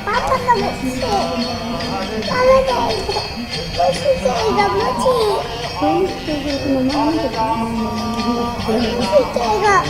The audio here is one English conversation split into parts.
Papa kamu sih. Mama jaga. Masih jaga masih. Masih jaga.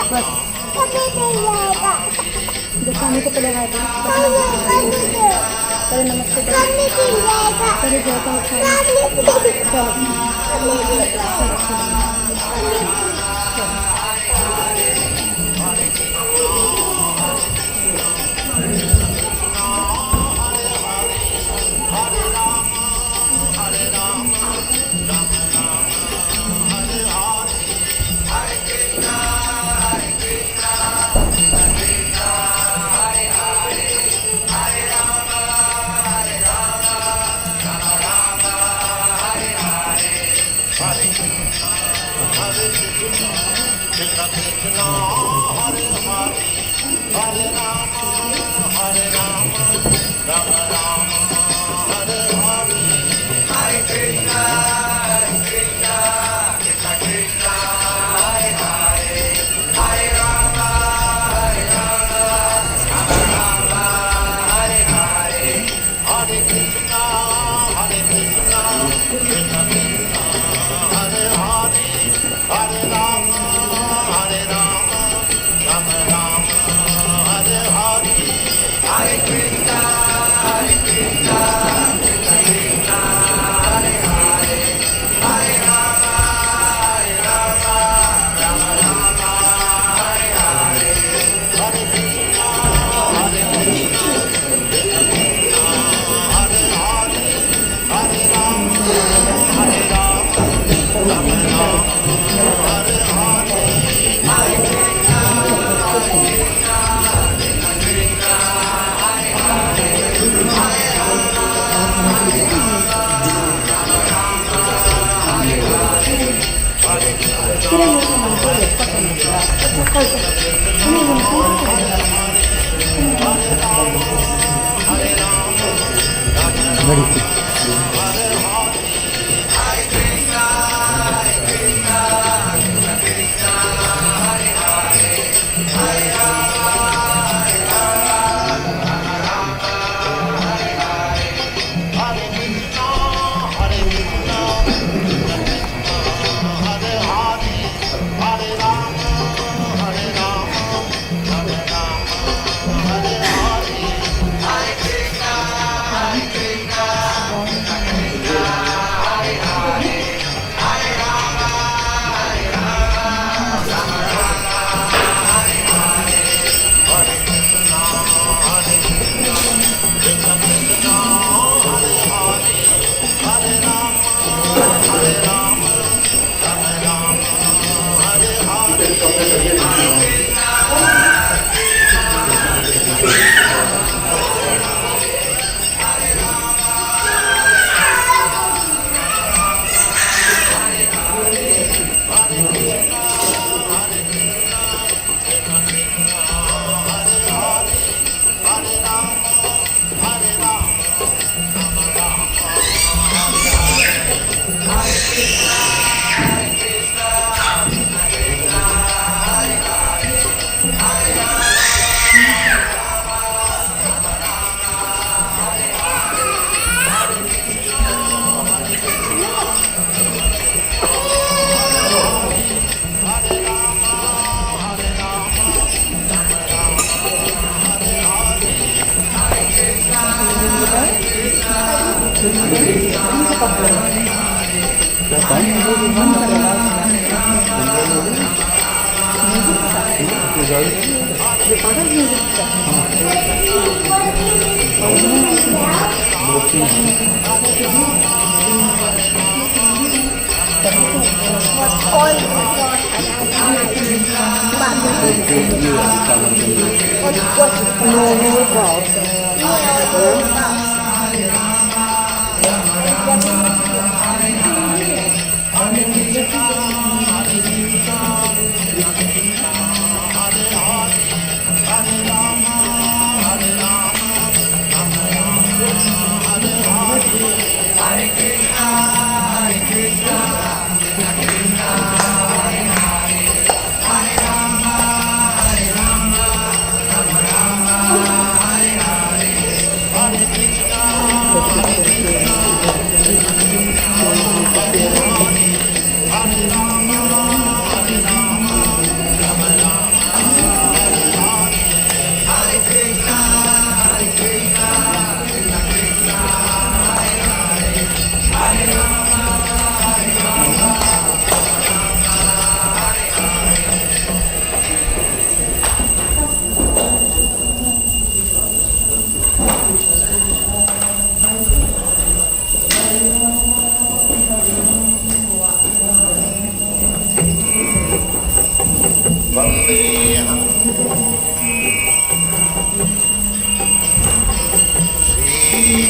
बस देखो हमें तो पहले हाथ पहले नमस्ते पहले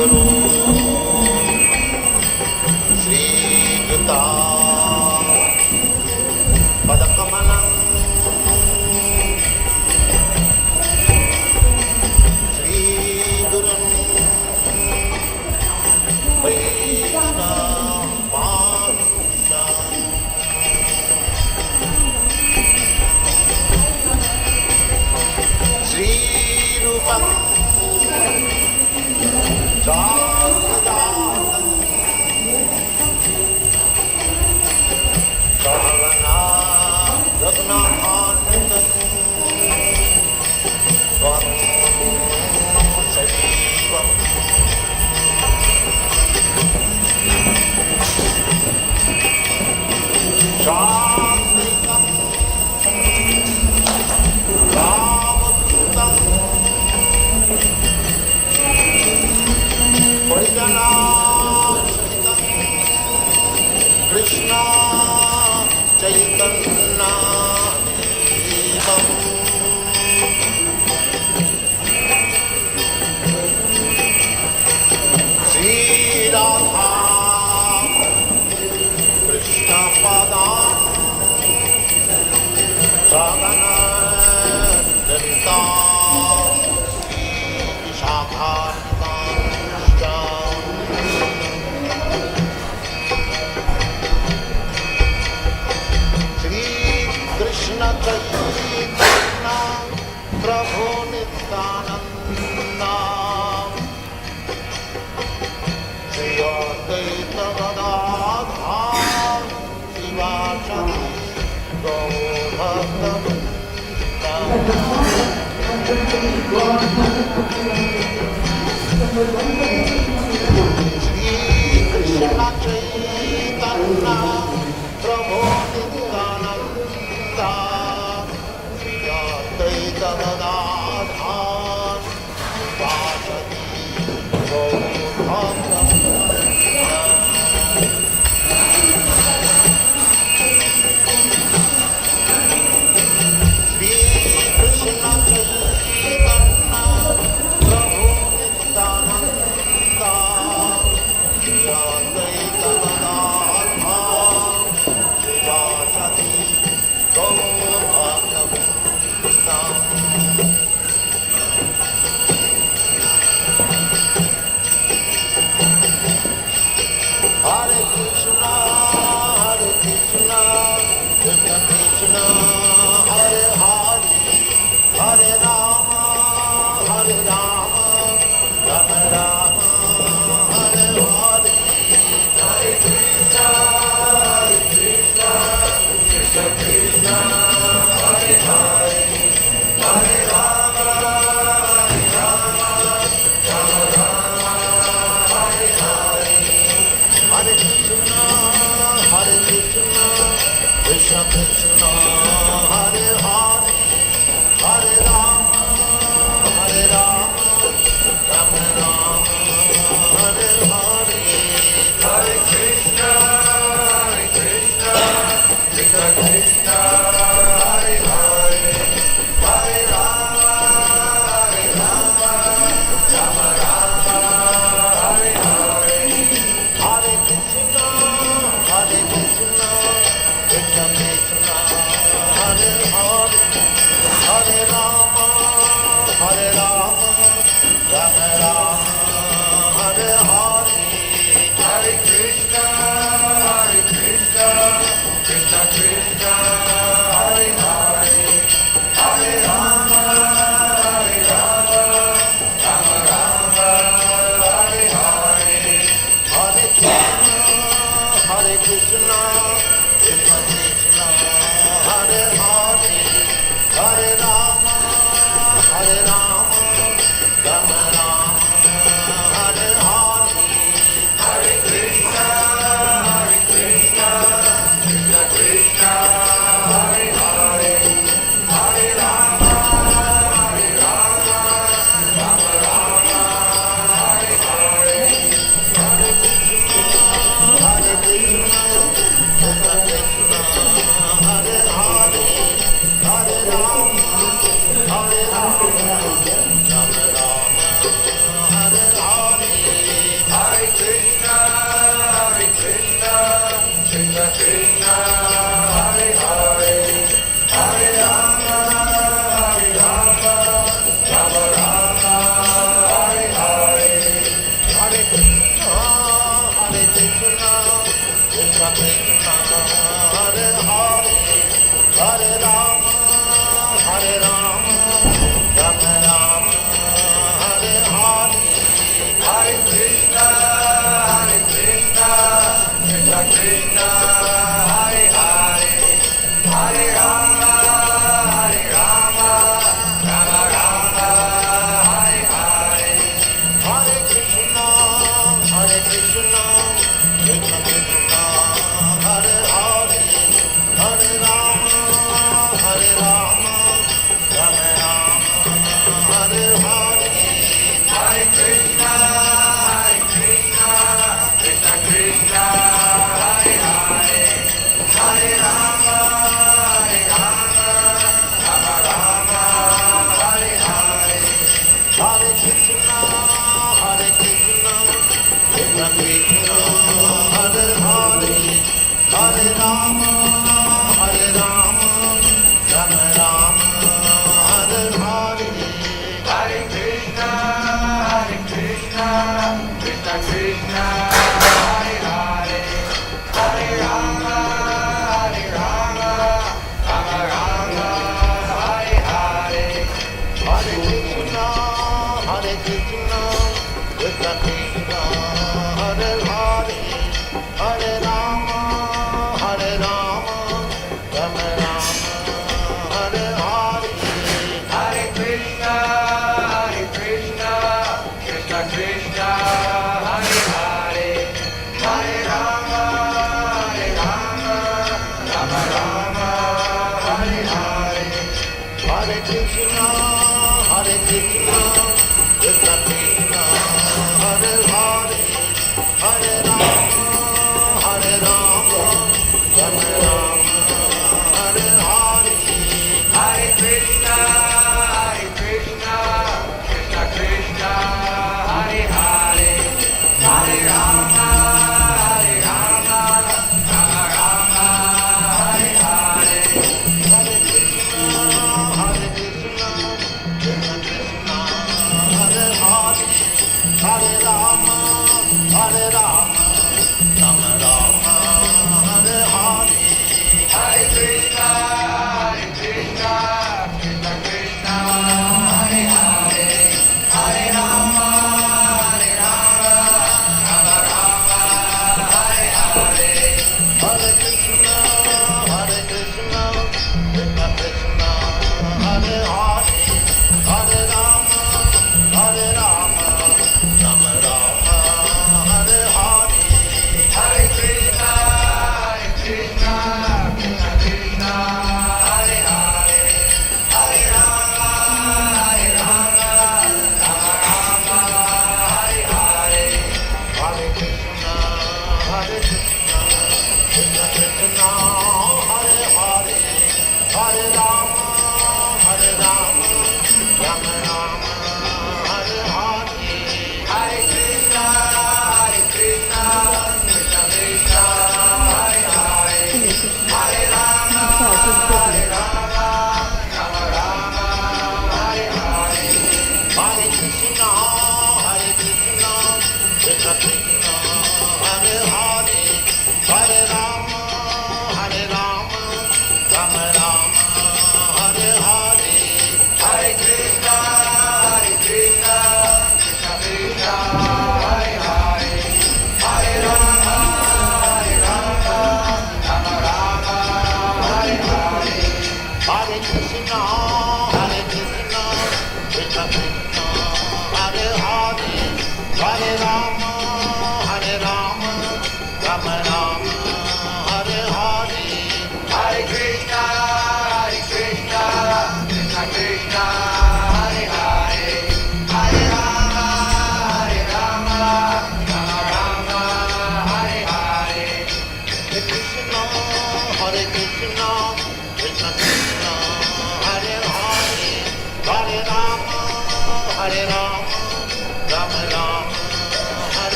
Guru Sri Yuta Padakamalam Sri Gurum Vaishnavamsa Sri Rupam Krishna Chaitanya Devam Sri Radha Krishna Padam Sagana Danta Sri Vishakhantam Krishna Chaitanya Prabhu Nityananda Sri Advaita Gadadhar Sivasati Gaurabhatta Sri Krishna Chaitanya Prabhu Nityananda Hare Krishna, Krishna Krishna, Hare Hare, Hare Rama, Rama Rama, Hare Hare. Hare Krishna, Krishna Krishna, Hare Hare, Hare Rama, Rama Rama, Hare Hare. Hare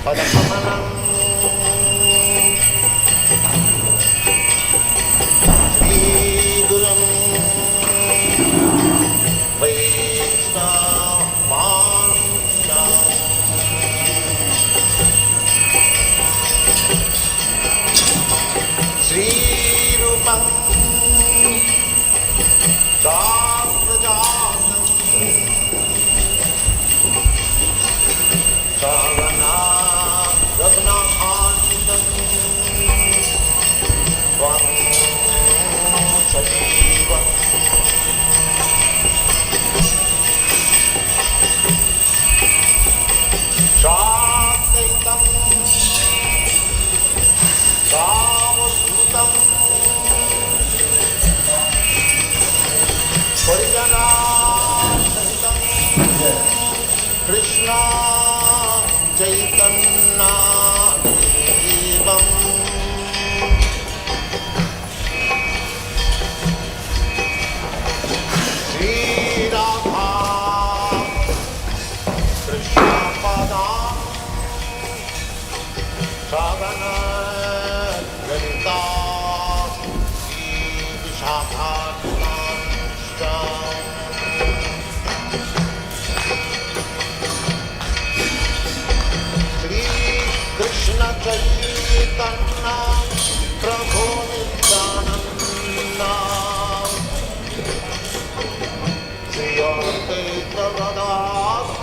Padakamanam Sri Gurum Vaishnavamsha Sri Rupam Sagrajanam Savana Ragnahantam Vam Sajivam Shakaitam Savadhutam Parijana Sahitam Krishna Chaitanya Devam Sri Radha Krishna Padam Savana Lalita Sri Vishakhanamshta Sri Krishna Chaitanya Prabhu Nityananda Sri Advaita Gadadhar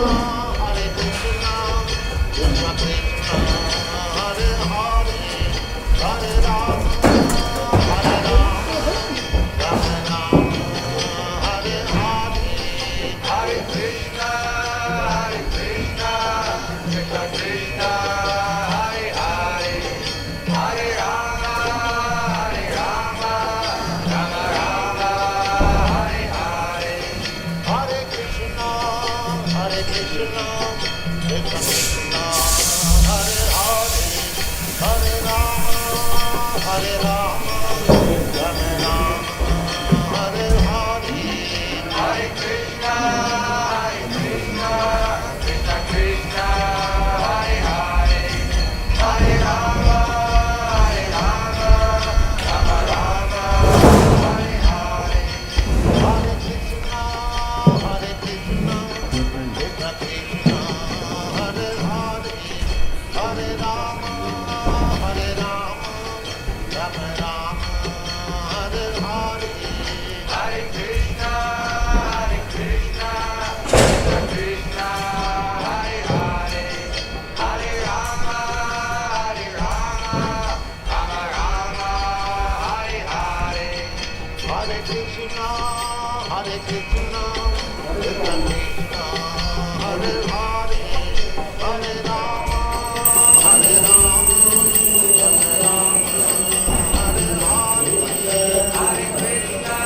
Hare Krishna, Krishna Krishna, Hare Hare, Hare Rama, Hare Rama, Rama Rama, Hare Hare, Hare Krishna, Krishna Krishna, Hare Hare, Hare Rama, Rama Rama, Hare Hare, Hare Krishna, Krishna Krishna, Hare Hare, Hare Rama, Rama Hare Hare, Hare Krishna, Krishna Krishna, Hare Hare, Hare Rama, Rama Rama, Hare Hare, Hare Krishna, Krishna Krishna, Hare Hare, Hare Rama, Rama Rama, Hare Hare, Hare Krishna,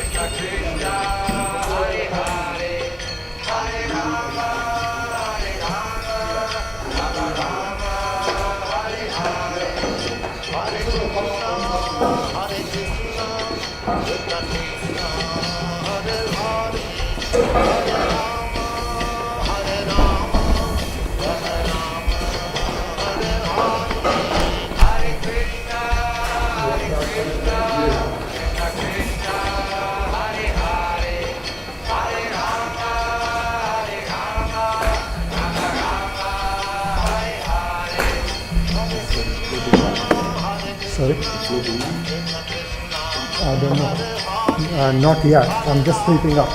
Krishna Krishna, Hare Hare, Hare Rama, Rama Rama, Hare Hare, Hare Krishna, Krishna Krishna, Hare Hare, Hare Rama, Sorry? I don't know. Not yet. I'm just sleeping up.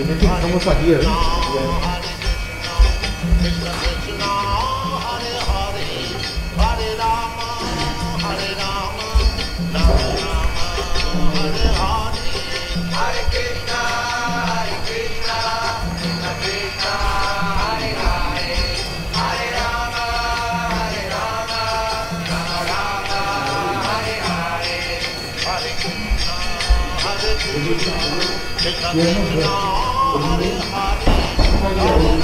Everything is almost like here. Krishna Krishna, Hare Hare, Hare Rama, Hare Rama, Rama Rama, Hare Hare, Hare Krishna, Hare Krishna, Krishna Krishna, Hare Hare, Hare Rama, Hare Rama, Rama Rama, Hare Hare, Hare Krishna, Hare Krishna, Krishna Krishna, Hare Hare, Hare Rama,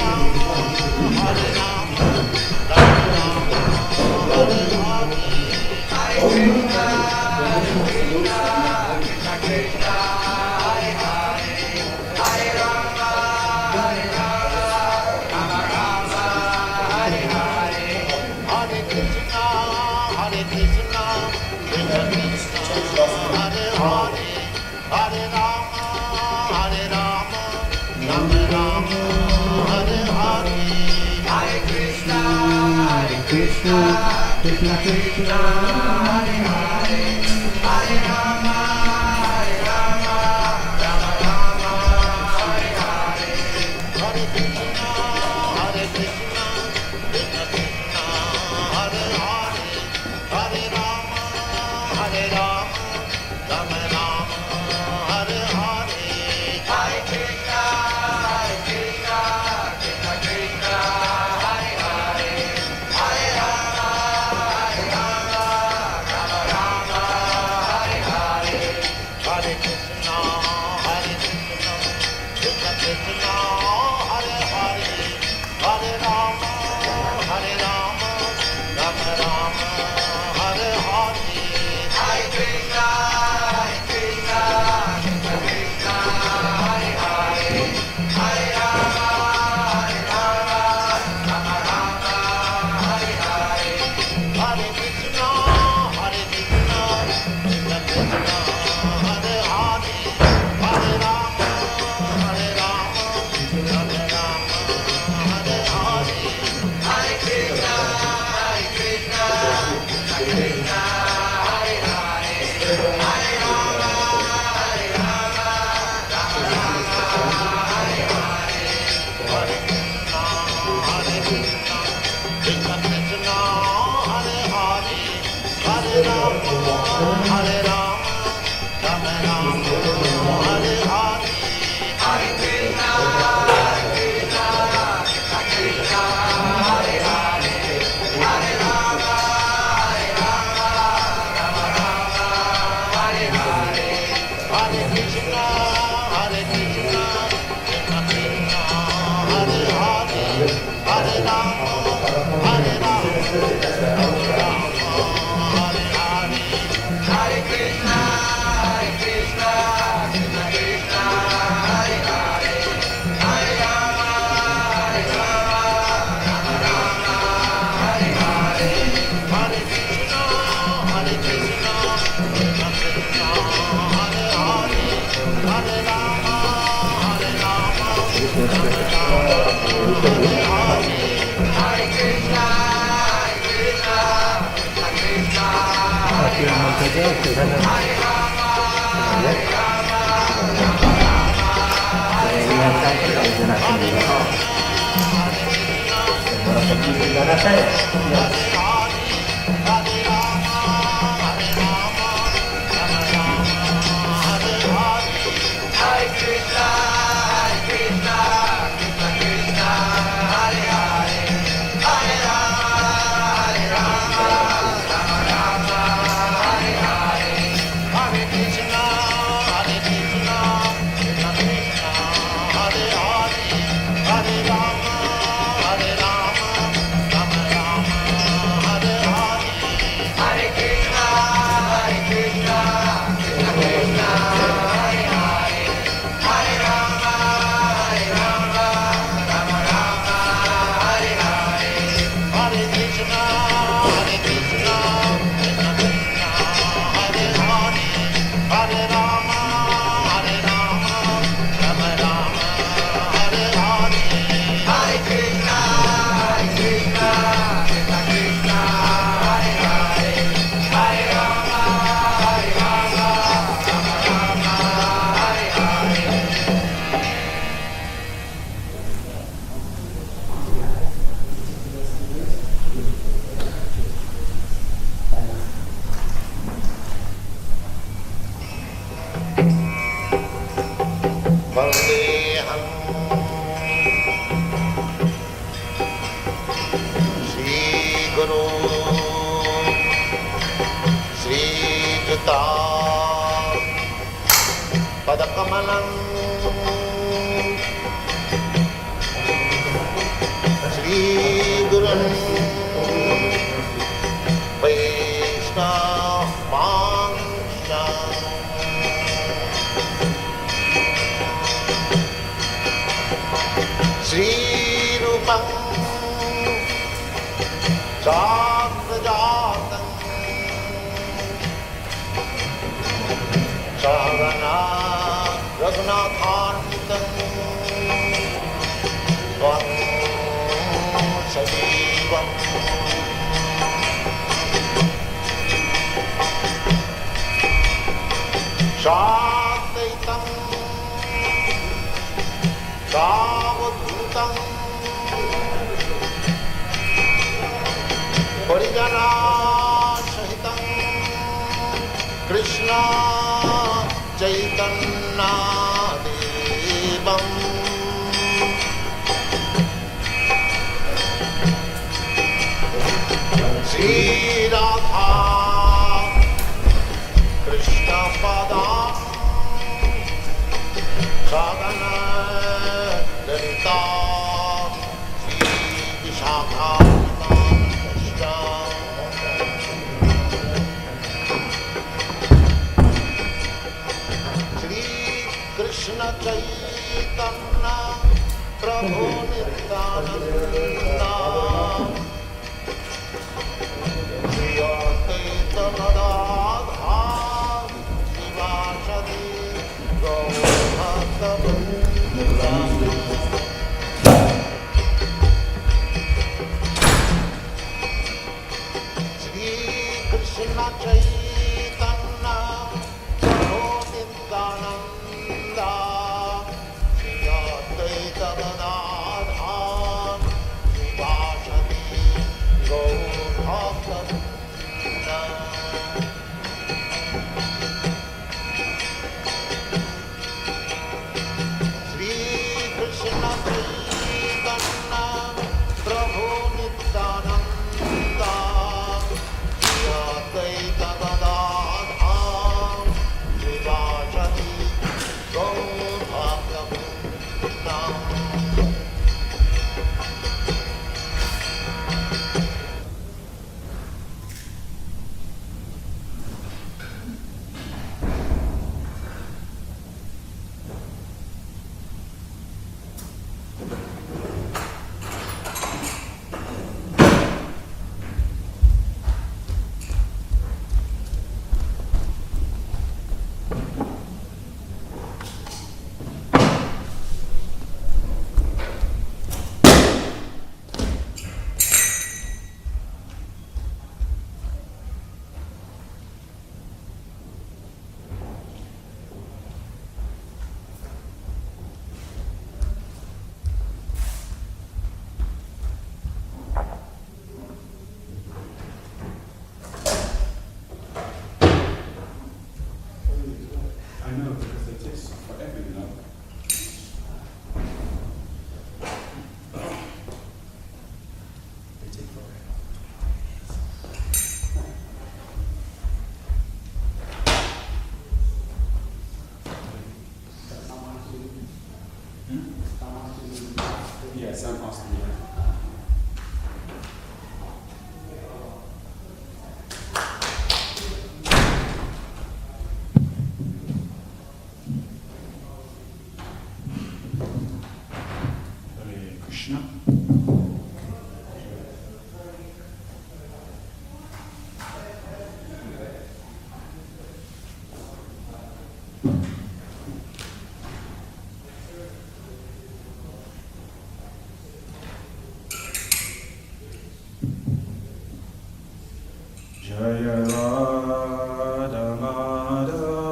Hare Rama, Rama Rama, Hare Hare, Hare Krishna, Krishna Krishna, Hare Hare, Hare Rama, Hare Rama, Rama Rama, Hare Hare, Hare Krishna, Krishna Krishna, Hare Hare, Hare Rama, Hare Rama, Rama Rama, Hare Hare, Hare Krishna, Krishna Krishna, Hare Hare, Hare Rama, Hare Rama, Rama Rama, Hare Hare, Hare Krishna, Krishna Krishna, Hare Hare, Hare Rama, Hare Rama, Rama Rama, Hare Hare, Hare Krishna, Krishna Krishna, Hare Hare, Hare Rama, Hare Rama, Rama Rama, Hare Hare, Hare Krishna, Krishna Krishna, Hare Hare, Hare Rama, Hare Rama, Rama Rama, Hare Hare, Hare Krishna, Krishna Krishna, Hare Hare, Hare Rama, Hare Rama, Rama Rama, Hare Hare, Hare Krishna, Krishna Krishna, Hare Hare, Hare Rama, Hare Rama, Rama Rama, Hare Hare, Hare Krishna, Krishna Krishna, Hare Hare, Hare Rama, Hare Rama, Rama Rama, Hare Hare, Hare Krishna, Krishna Krishna, Hare Hare, Hare Rama, Hare Rama, Rama Rama, Hare Hare, Hare Krishna, Krishna Krishna, Hare Hare, Hare Rama, Hare Rama, Rama Rama, Hare Hare, Hare Krishna, Krishna Krishna, Hare Hare, Hare Rama, Hare Rama, Rama Rama, Hare Hare, Hare Krishna, Krishna Krishna, Hare Hare, Hare Rama, Hare Rama, Rama Rama, Hare Hare, Hare Krishna, Krishna Krishna, Hare Hare, Hare Rama, Hare Rama, Rama Rama, Hare Hare, Hare Krishna, Krishna Krishna, Hare Hare, Hare Rama, Hare Rama, Rama Rama, Hare Hare Vaishnavanscha Sri Rupam Sagrajatam Sarana Raghunathantam Vam Sadivam Shadaitam Savadhutam Parijana Sahitam Krishna Chaitanya Devam Sri Radha Krishna Padam Sadhana Dalita Sri Vishakha Sri Krishna Chaitanya Prabhu Nityananda Sri Advaita Gadadhara Srivasadi Gaurabhakta Sri Krishna Chaitanya Prabhu Nityananda Sri Advaita Gadadhara Srivasadi Gaurabhakta Sri Krishna Chaitanya Prabhu Nityananda Sri Advaita Gadadhara Srivasadi Gaurabhakta I know, because they take forever, you know. They take forever. Yeah, Sam Austin, yeah. Hare Krishna. Jaya Radha Madhava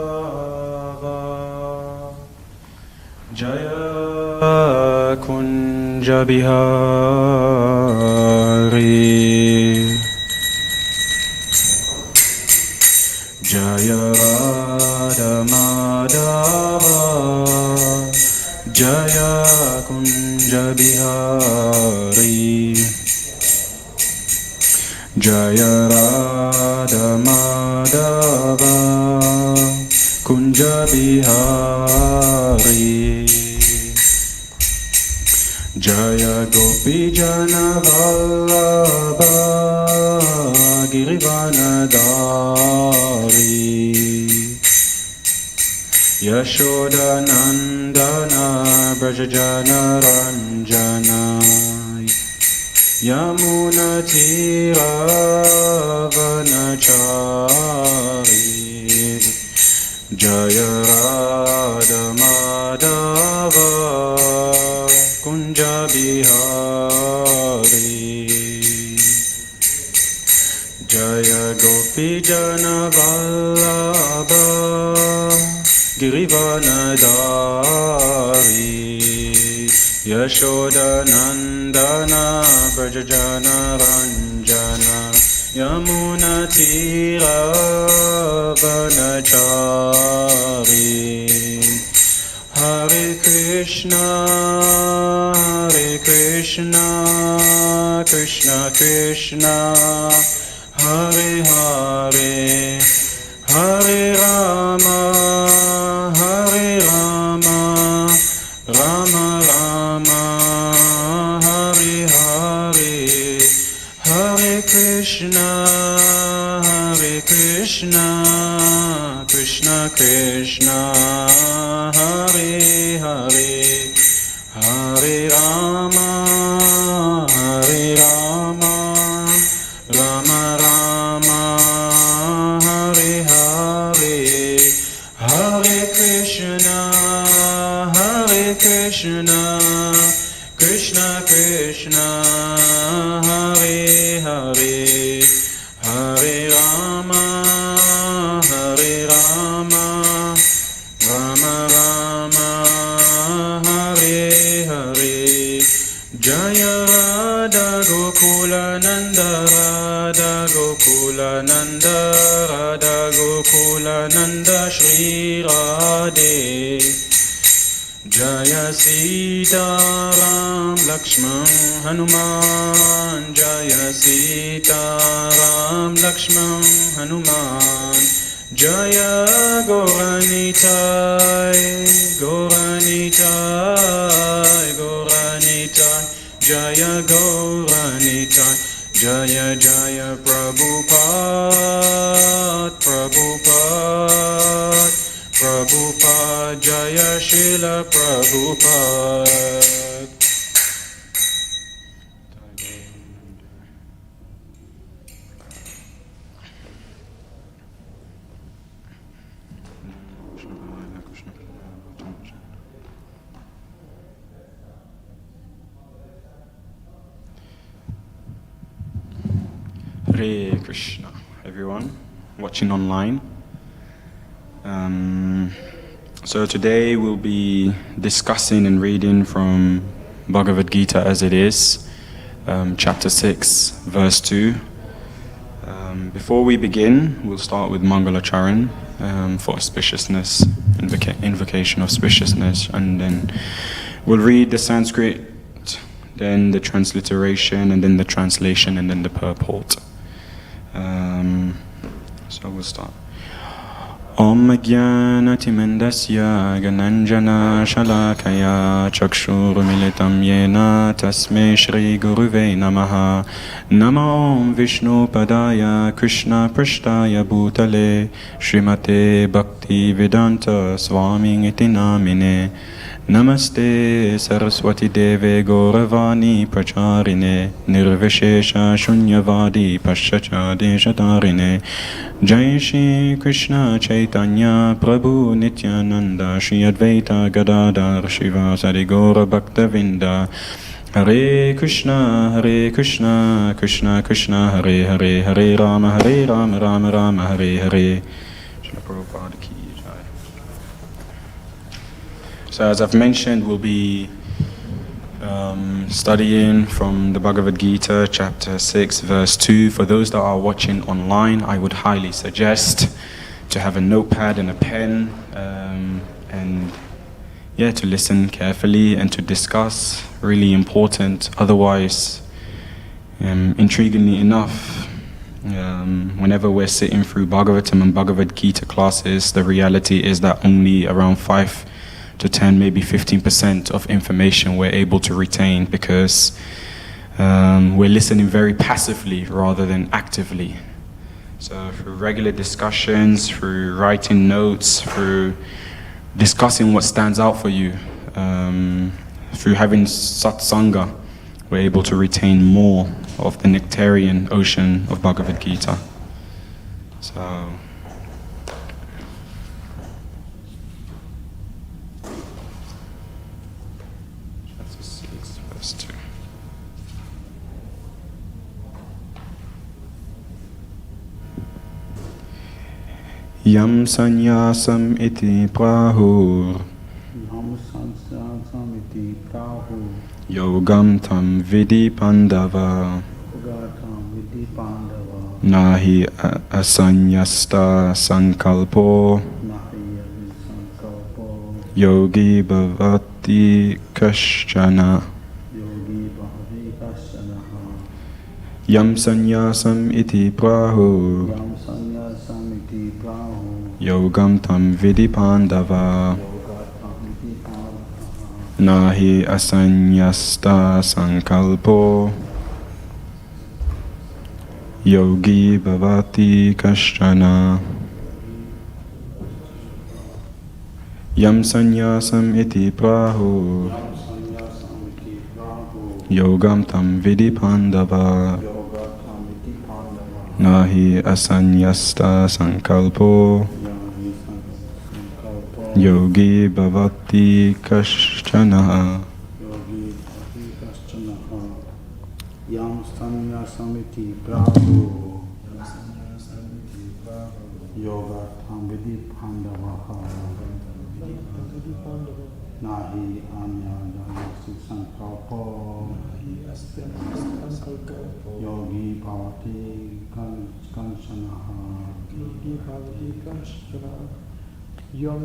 Jaya Kunja Bihari Jaya Radha Madhava Jaya Kunja Bihari Jaya Radha Madhava Kunja Bihari Jaya Gopi Jana Vallabha Girivanadari Yashodanandana Brajajana Ranjana Yamunatiravanachari Jaya Radha Madhava Kunja Bihari Jaya Gopi Jana Vallabha Girivanadari Yashodanandana Brajajana Ranjana Yamunatiravanachari Hare Krishna, Krishna Krishna, Hare Hare, Hare Rama, Rama Rama, Hare Hare, Hare Krishna, Krishna Krishna, Hare Hare, Hare Rama, Rama Rama, Hare Hare, Hare Krishna, Krishna Krishna, Hare Hare, Hare Rama, Rama Rama, Hare Hare, Jaya Radha Gokula Nanda, Radha Gokula Nanda, Radha Gokula Nanda, Shri Radhe. Jaya Sita Ram Lakshman Hanuman, Jaya Sita Ram Lakshman Hanuman, Jaya Gauranitai, Jaya Gauranitai, Jaya Jaya Prabhupada, Jaya Srila Prabhupada. Hare Krishna, everyone watching online. So today we'll be discussing and reading from Bhagavad Gita as it is, chapter 6, verse 2. Before we begin, we'll start with Mangalacharan for auspiciousness, invocation of auspiciousness, and then we'll read the Sanskrit, then the transliteration, and then the translation, and then the purport. So we'll start. Om Jnanatimandasya Gananjana Shalakaya Chakshurumilitam Yena Tasme Shri Guruve Namaha. Nama Om Vishnu Padaya Krishna Prishtaya Bhutale Srimate Bhaktivedanta Swami Iti Namine. Namaste Saraswati Deve Gauravani Pracharine Nirvishesha Shunyavadi Paschacha Deshatarine. Jai Shri Krishna Chaitanya Prabhu Nityananda Shri Advaita Gadadhar Shivasari Gaura Bhaktavinda. Hare Krishna Krishna Krishna Hare Hare, Hare Rama Rama Rama Hare Hare. Srila Prabhupada ki jai. So as I've mentioned, we'll be studying from the Bhagavad Gita, chapter 6, verse 2. For those that are watching online, I would highly suggest to have a notepad and a pen, and to listen carefully and to discuss. Really important. Otherwise, intriguingly enough, whenever we're sitting through Bhagavatam and Bhagavad Gita classes, the reality is that only around 5 to 10, maybe 15% of information we're able to retain, because we're listening very passively rather than actively. So through regular discussions, through writing notes, through discussing what stands out for you, through having satsanga, we're able to retain more of the nectarian ocean of Bhagavad Gita. So chapter 6, verse 2. Yam sanyasam iti prahur Yam Samiti Prahu yogam tam vidi pandava Gatam Vidi Pandava nahi asanyasta sankalpo Nahiya Sankalpo yogi bhavati kashchana. Yogi Bhavi Kasanaha Yam sanyasam iti prahu Yam Sanya Samiti Prahu yogam tam vidi pandava Yogatam Vidi Pandava nahi asanyasta sankalpo yogi bhavati kashchana. Yam sanyasam iti prahu Sanya Samiti Prahu yogam tam vidi pandava Yogatam Vidi Pandava nahi asanyasta sankalpo Yogi Sankalpo yogi bhavati kashchana. Yogi Bhavi Kasanaha Yam Sanya Samiti Prahu Yogatam Vidi Pandava Nahi Anya Dhyasi Sankalpo Yogi Bhavati Kanchanaha Yam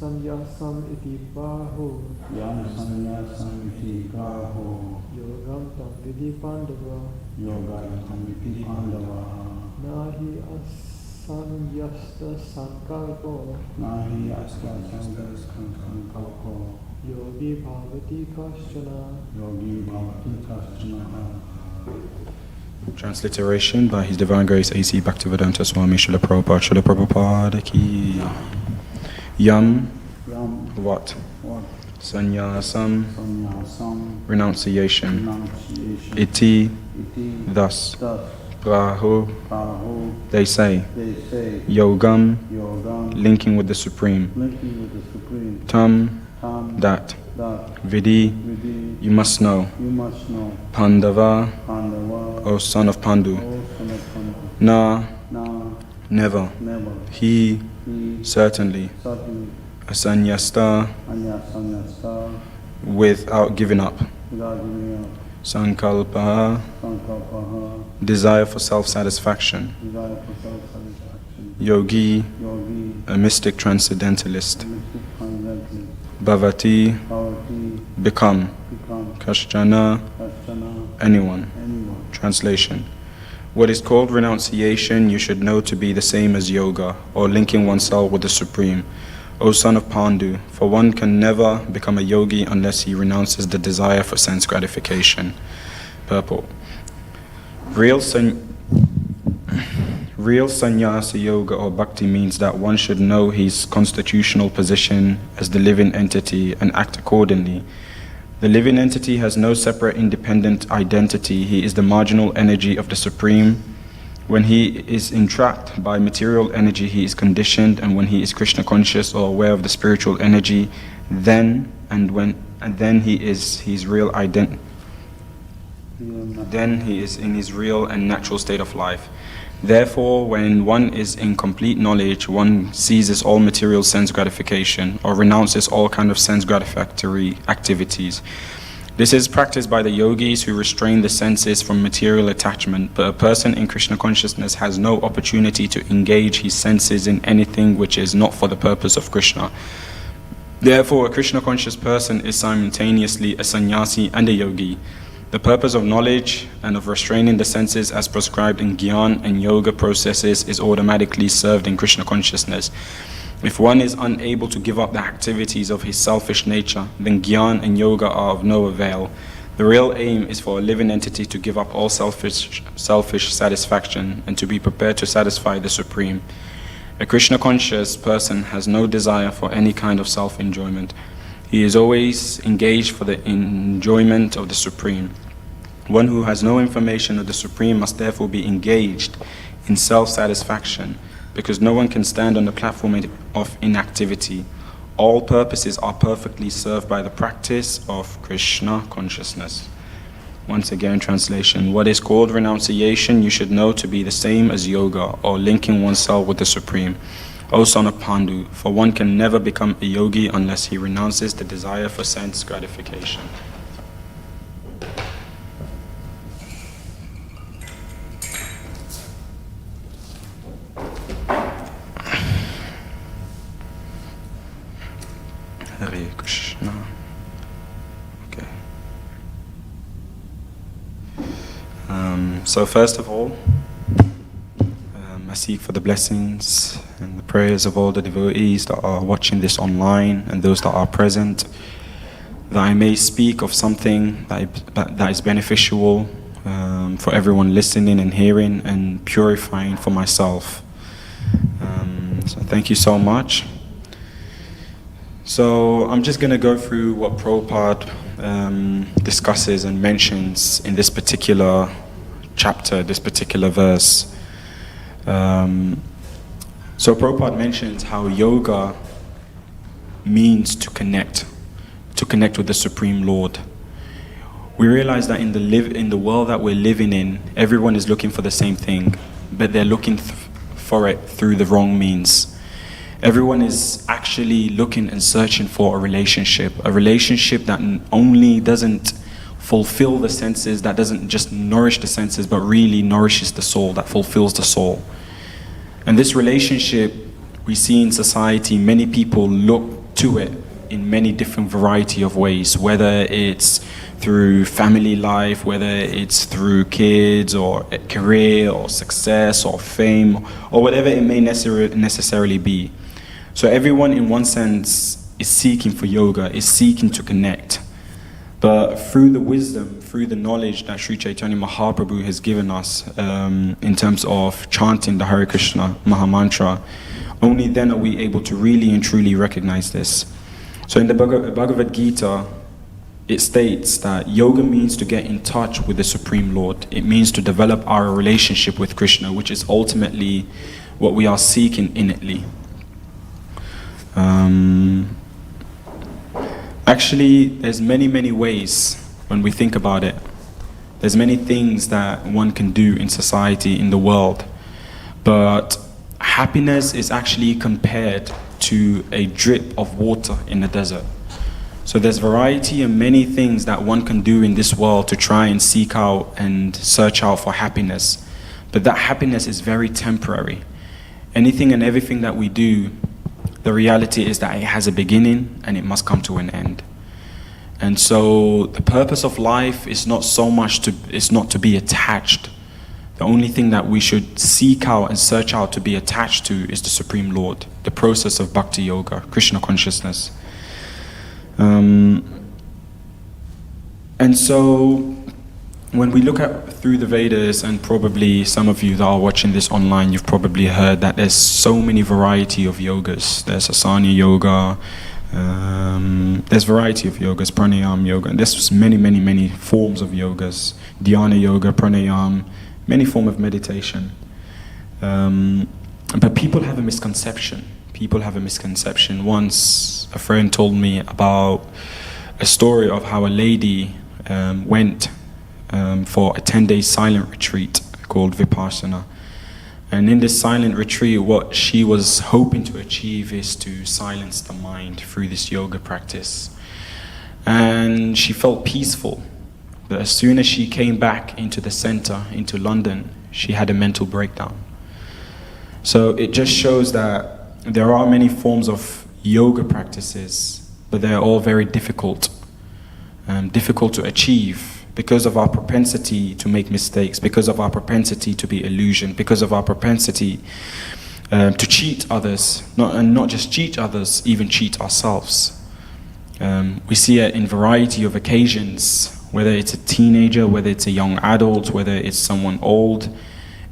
sanyasam iti bahu Yam Sanya Samiti Prahu yogam tam vidi pandava Yogatam Vidi Pandava nahi asanyasta sankalpo Nahi Asya Sankalpo yogi bhavati kashchana. Yogi Bhavati Kasanaha Transliteration by His Divine Grace A.C. Bhaktivedanta Swami Srila Prabhupada ki. Yam, Yam what? What Sanyasam, Sanyasam renunciation. Renunciation Iti, Iti thus. Thus Prahu, Prahu they say. They say Yogam, Yogam linking with the Supreme. Linking with the Supreme Tam, Tam that. That Vidi, Vidi you must know. You must know Pandava, Pandava O son of Pandu. O son of Pandava Na, Na never. Never He, He certainly. Certainly Asanyasta, Anya Sanyasta without giving up. Without giving up Sankalpa, Sankalpaha desire for self-satisfaction. Desire for self-satisfaction Yogi, Yogi a mystic transcendentalist. Mystic Transcendentalist Bhavati, Bhavati become. Become Kashchana, Kashchana anyone. Anyone Translation. What is called renunciation you should know to be the same as yoga, or linking oneself with the Supreme. O son of Pandu, for one can never become a yogi unless he renounces the desire for sense gratification. Purport. Real sannyasa yoga or bhakti means that one should know his constitutional position as the living entity and act accordingly. The living entity has no separate independent identity. He is the marginal energy of the Supreme. When he is entrapped by material energy, he is conditioned, and when he is Krishna conscious or aware of the spiritual energy, then he is his real identity. Then he is in his real and natural state of life. Therefore, when one is in complete knowledge, one seizes all material sense gratification or renounces all kind of sense gratificatory activities. This is practiced by the yogis who restrain the senses from material attachment, but a person in Krishna consciousness has no opportunity to engage his senses in anything which is not for the purpose of Krishna. Therefore, a Krishna conscious person is simultaneously a sannyasi and a yogi. The purpose of knowledge and of restraining the senses as prescribed in Gyan and Yoga processes is automatically served in Krishna consciousness. If one is unable to give up the activities of his selfish nature, then Gyan and Yoga are of no avail. The real aim is for a living entity to give up all selfish satisfaction and to be prepared to satisfy the Supreme. A Krishna-conscious person has no desire for any kind of self-enjoyment. He is always engaged for the enjoyment of the Supreme. One who has no information of the Supreme must therefore be engaged in self-satisfaction, because no one can stand on the platform of inactivity. All purposes are perfectly served by the practice of Krishna consciousness. Once again, translation. What is called renunciation you should know to be the same as yoga, or linking oneself with the Supreme. O son of Pandu, for one can never become a yogi unless he renounces the desire for sense gratification. Hare Krishna. Okay. So first of all, I seek for the blessings and the prayers of all the devotees that are watching this online and those that are present, that I may speak of something that is beneficial for everyone listening and hearing, and purifying for myself. So thank you so much. So I'm just going to go through what Prabhupada discusses and mentions in this particular chapter, this particular verse. So Prabhupada mentions how yoga means to connect with the Supreme Lord. We realize that in the world that we're living in, everyone is looking for the same thing, but they're looking for it through the wrong means. Everyone is actually looking and searching for a relationship that only doesn't fulfill the senses, that doesn't just nourish the senses, but really nourishes the soul, that fulfills the soul. And this relationship we see in society, many people look to it in many different variety of ways, whether it's through family life, whether it's through kids or a career or success or fame or whatever it may necessarily be. So everyone in one sense is seeking for yoga, is seeking to connect. But through the wisdom, through the knowledge that Sri Chaitanya Mahaprabhu has given us in terms of chanting the Hare Krishna Mahamantra, only then are we able to really and truly recognize this. So in the Bhagavad Gita, it states that yoga means to get in touch with the Supreme Lord. It means to develop our relationship with Krishna, which is ultimately what we are seeking innately. Actually, there's many ways when we think about it. There's many things that one can do in society, in the world. But happiness is actually compared to a drip of water in the desert. So there's variety and many things that one can do in this world to try and seek out and search out for happiness. But that happiness is very temporary. Anything and everything that we do, the reality is that it has a beginning and it must come to an end. And so the purpose of life is not to be attached. The only thing that we should seek out and search out to be attached to is the Supreme Lord, the process of Bhakti Yoga, Krishna consciousness. And so when we look at through the Vedas, and probably some of you that are watching this online, you've probably heard that there's so many variety of yogas. There's asana yoga, there's variety of yogas, pranayama yoga, and there's many forms of yogas, dhyana yoga, pranayama, many forms of meditation. But people have a misconception. Once a friend told me about a story of how a lady went for a 10-day silent retreat called Vipassana. And in this silent retreat, what she was hoping to achieve is to silence the mind through this yoga practice. And she felt peaceful. But as soon as she came back into the center, into London, she had a mental breakdown. So it just shows that there are many forms of yoga practices, but they're all very difficult to achieve, because of our propensity to make mistakes, because of our propensity to be illusioned, because of our propensity to cheat others, not just cheat others, even cheat ourselves. We see it in variety of occasions whether it's a teenager, whether it's a young adult, whether it's someone old.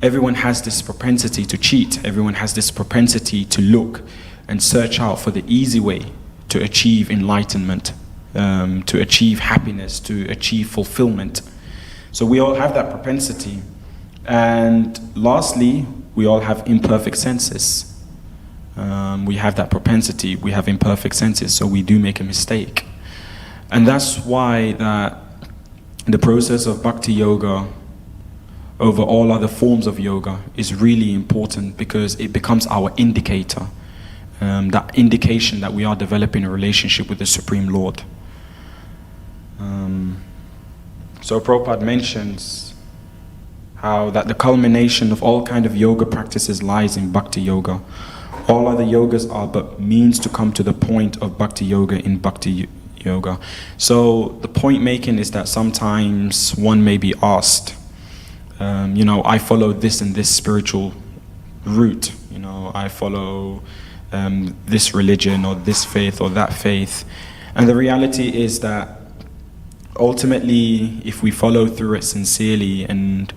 Everyone has this propensity to cheat. Everyone has this propensity to look and search out for the easy way to achieve enlightenment, to achieve happiness, to achieve fulfillment. So we all have that propensity. And lastly, we all have imperfect senses. We have that propensity, we have imperfect senses, so we do make a mistake. And that's why that the process of bhakti yoga over all other forms of yoga is really important, because it becomes our indicator, that indication that we are developing a relationship with the Supreme Lord. So Prabhupada mentions how that the culmination of all kind of yoga practices lies in bhakti yoga. All other yogas are but means to come to the point of bhakti yoga in bhakti yoga. So the point making is that sometimes one may be asked, I follow this and this spiritual route, I follow this religion or this faith or that faith. And the reality is that ultimately, if we follow through it sincerely and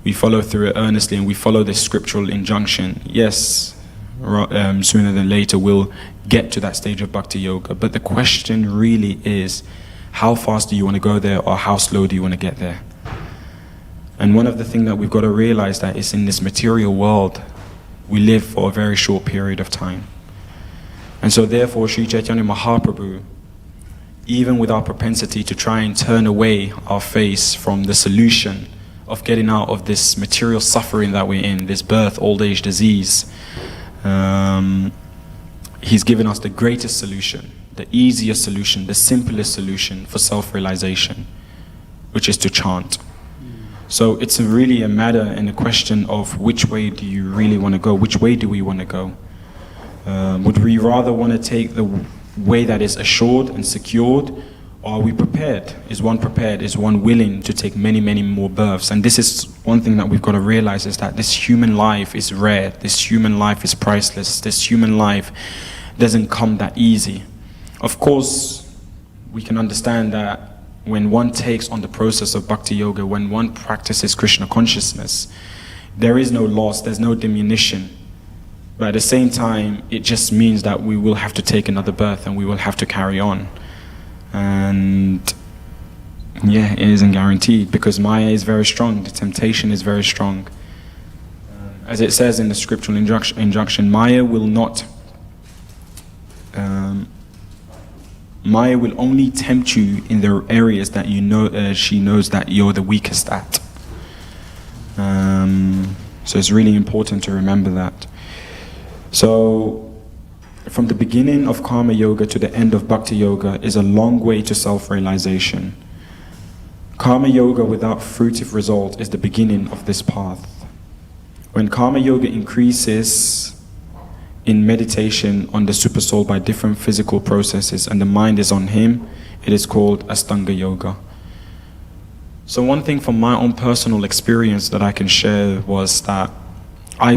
we follow through it earnestly and we follow this scriptural injunction, yes, sooner than later we'll get to that stage of bhakti yoga. But the question really is, how fast do you want to go there, or how slow do you want to get there? And one of the things that we've got to realize that is in this material world, we live for a very short period of time. And so therefore, Sri Chaitanya Mahaprabhu, even with our propensity to try and turn away our face from the solution of getting out of this material suffering that we're in, this birth, old age, disease, he's given us the greatest solution, the easiest solution, the simplest solution for self-realization, which is to chant. So it's really a matter and a question of which way do you really want to go? Which way do we want to go? Would we rather want to take the way that is assured and secured, or are we prepared? Is one prepared? Is one willing to take many, many more births? And this is one thing that we've got to realize, is that this human life is rare. This human life is priceless. This human life doesn't come that easy. Of course, we can understand that when one takes on the process of bhakti yoga, when one practices Krishna consciousness, there is no loss, there's no diminution. But at the same time, it just means that we will have to take another birth and we will have to carry on. And yeah, it isn't guaranteed, because Maya is very strong, the temptation is very strong. As it says in the scriptural injunction, Maya will not, Maya will only tempt you in the areas that she knows that you're the weakest at. So it's really important to remember that. So from the beginning of karma yoga to the end of bhakti yoga is a long way to self-realization. Karma yoga without fruitive result is the beginning of this path. When karma yoga increases in meditation on the supersoul by different physical processes and the mind is on him, it is called Astanga yoga. So one thing from my own personal experience that I can share was that I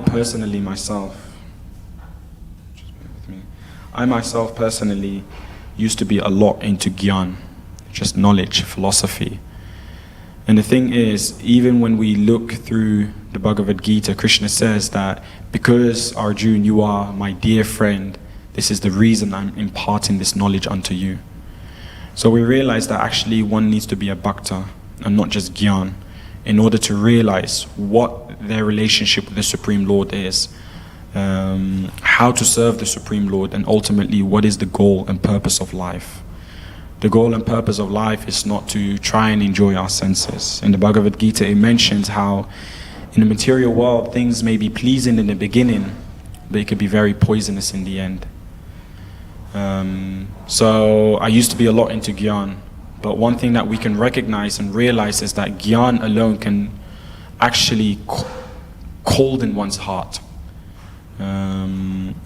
myself personally used to be a lot into gyan, just knowledge, philosophy. And the thing is, even when we look through the Bhagavad Gita, Krishna says that because Arjuna, you are my dear friend, this is the reason I'm imparting this knowledge unto you. So we realize that actually one needs to be a bhakta and not just gyan in order to realize what their relationship with the Supreme Lord is, how to serve the Supreme Lord, and ultimately what is the goal and purpose of life. The goal and purpose of life is not to try and enjoy our senses. In the Bhagavad Gita it mentions how in the material world things may be pleasing in the beginning, but it could be very poisonous in the end. So I used to be a lot into gyan, but one thing that we can recognize and realize is that gyan alone can actually cold one's heart.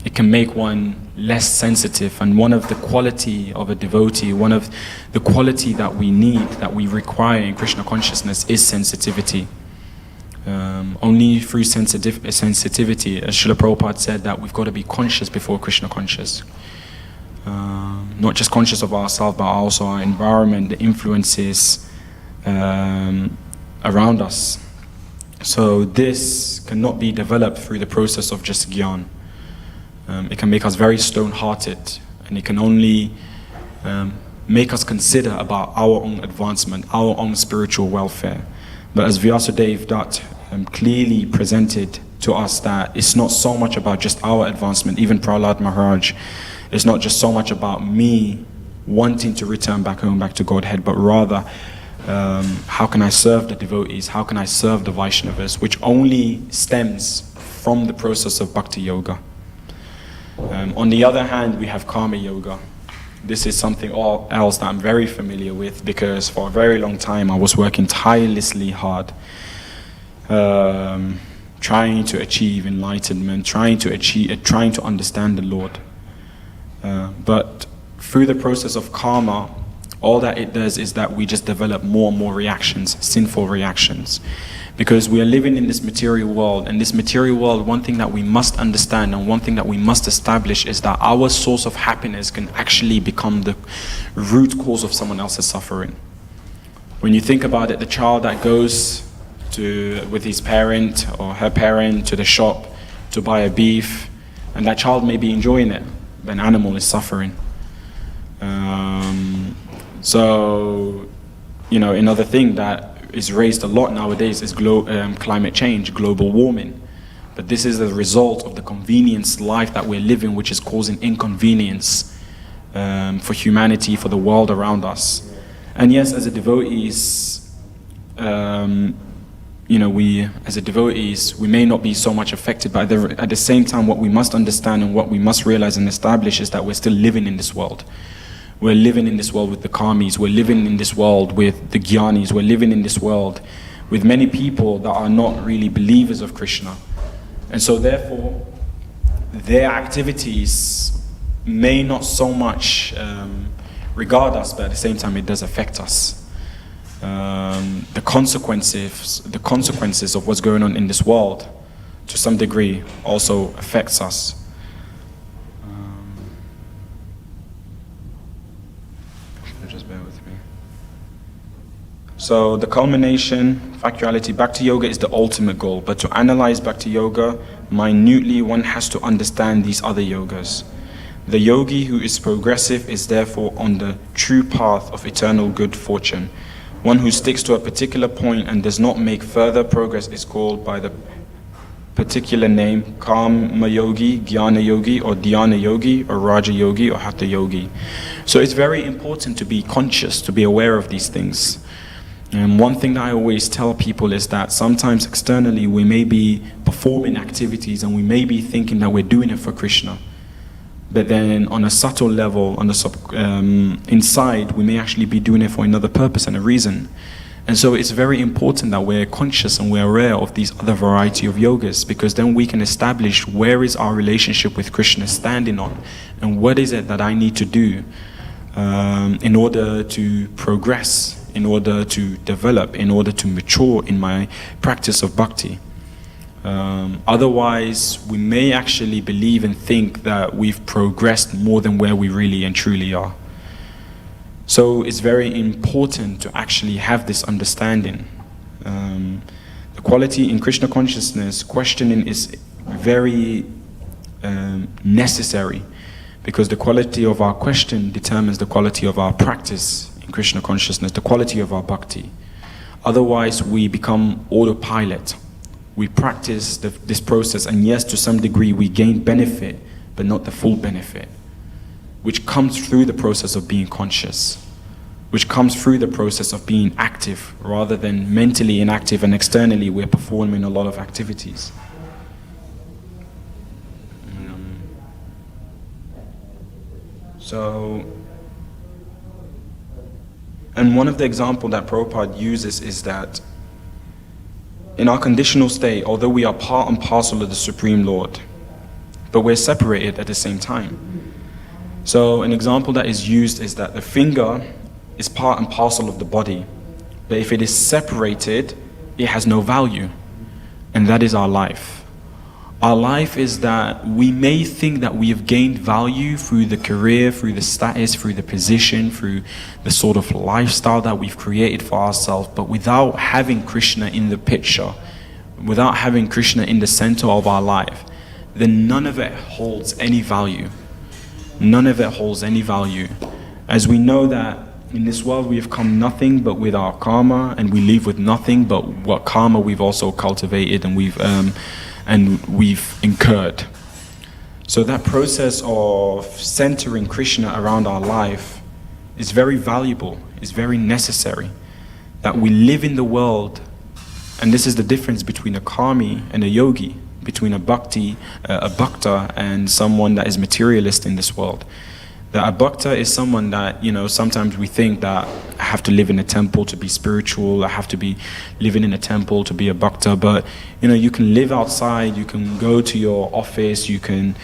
It can make one less sensitive, and one of the quality of a devotee, one of the quality that we need, that we require in Krishna consciousness is sensitivity. Only through sensitivity, as Srila Prabhupada said, that we've got to be conscious before Krishna conscious. Not just conscious of ourselves, but also our environment, the influences around us. So this cannot be developed through the process of just gyan. It can make us very stone-hearted, and it can only make us consider about our own advancement, our own spiritual welfare. But as Vyasadeva Dutt clearly presented to us, that it's not so much about just our advancement. Even Prahlad Maharaj, it's not just so much about me wanting to return back home, back to Godhead, but rather how can I serve the devotees, how can I serve the Vaishnavas, which only stems from the process of Bhakti Yoga. On the other hand, we have Karma Yoga. This is something else that I'm very familiar with, because for a very long time I was working tirelessly hard, trying to achieve enlightenment, trying to understand the Lord. But through the process of karma, all that it does is that we just develop more and more reactions, sinful reactions. Because we are living in this material world, and this material world, one thing that we must understand and one thing that we must establish is that our source of happiness can actually become the root cause of someone else's suffering. When you think about it, the child that goes with his parent or her parent to the shop to buy a beef, and that child may be enjoying it, but an animal is suffering. So, another thing that is raised a lot nowadays is climate change, global warming. But this is the result of the convenience life that we're living, which is causing inconvenience for humanity, for the world around us. And yes, as a devotees, we may not be so much affected, but at the same time, what we must understand and what we must realize and establish is that we're still living in this world. We're living in this world with the karmis, we're living in this world with the gyanis, we're living in this world with many people that are not really believers of Krishna. And so therefore, their activities may not so much regard us, but at the same time it does affect us. The consequences of what's going on in this world, to some degree, also affects us. Just bear with me. So the culmination, factuality, Bhakti Yoga is the ultimate goal. But to analyze Bhakti Yoga minutely, one has to understand these other yogas. The yogi who is progressive is therefore on the true path of eternal good fortune. One who sticks to a particular point and does not make further progress is called by the particular name Karma Yogi, Jnana Yogi, or Dhyana Yogi, or Raja Yogi, or Hatha Yogi. So it's very important to be conscious, to be aware of these things. And one thing that I always tell people is that sometimes externally we may be performing activities and we may be thinking that we're doing it for Krishna. But then on a subtle level, inside, we may actually be doing it for another purpose and a reason. And so it's very important that we're conscious and we're aware of these other variety of yogas, because then we can establish where is our relationship with Krishna standing on, and what is it that I need to do in order to progress, in order to develop, in order to mature in my practice of bhakti. Otherwise, we may actually believe and think that we've progressed more than where we really and truly are. So it's very important to actually have this understanding. The quality in Krishna consciousness, questioning is very necessary, because the quality of our question determines the quality of our practice in Krishna consciousness, the quality of our bhakti. Otherwise, we become autopilot. We practice this process, and yes, to some degree we gain benefit, but not the full benefit, which comes through the process of being conscious, which comes through the process of being active, rather than mentally inactive and externally we're performing a lot of activities. And one of the examples that Prabhupada uses is that in our conditional state, although we are part and parcel of the Supreme Lord, but we're separated at the same time. So an example that is used is that the finger is part and parcel of the body, but if it is separated, it has no value, and that is our life. Our life is that we may think that we have gained value through the career, through the status, through the position, through the sort of lifestyle that we've created for ourselves, but without having Krishna in the picture, without having Krishna in the center of our life, then none of it holds any value. None of it holds any value. As we know that in this world we have come nothing but with our karma, and we leave with nothing but what karma we've also cultivated and we've incurred. So that process of centering Krishna around our life is very valuable, is very necessary. That we live in the world, and this is the difference between a karmi and a yogi, between a bhakta and someone that is materialist in this world. That a bhakta is someone that, sometimes we think that I have to live in a temple to be spiritual, I have to be living in a temple to be a bhakta, but you can live outside, you can go to your office, you can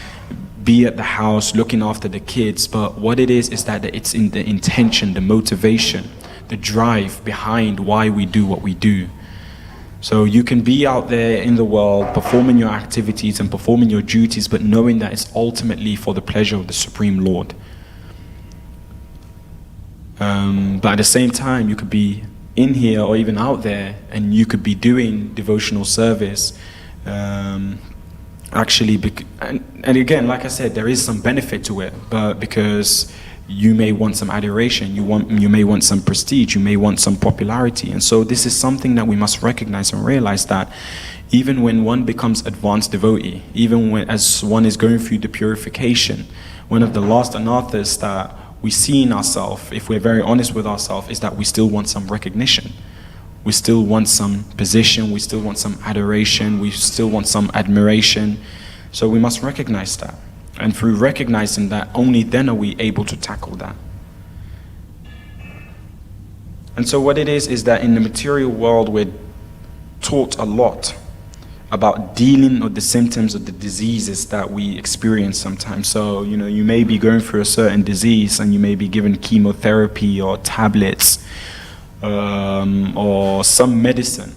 be at the house looking after the kids, but what it is that it's in the intention, the motivation, the drive behind why we do what we do. So you can be out there in the world performing your activities and performing your duties, but knowing that it's ultimately for the pleasure of the Supreme Lord. But at the same time, you could be in here or even out there, and you could be doing devotional service. And again, like I said, there is some benefit to it, but because you may want some adoration, you may want some prestige, you may want some popularity. And so this is something that we must recognize and realize, that even when one becomes advanced devotee, even as one is going through the purification, one of the last anarthas that we see in ourselves, if we're very honest with ourselves, is that we still want some recognition. We still want some position, we still want some adoration, we still want some admiration. So we must recognize that. And through recognizing that, only then are we able to tackle that. And so what it is that in the material world we're taught a lot about dealing with the symptoms of the diseases that we experience sometimes. So, you may be going through a certain disease and you may be given chemotherapy or tablets or some medicine.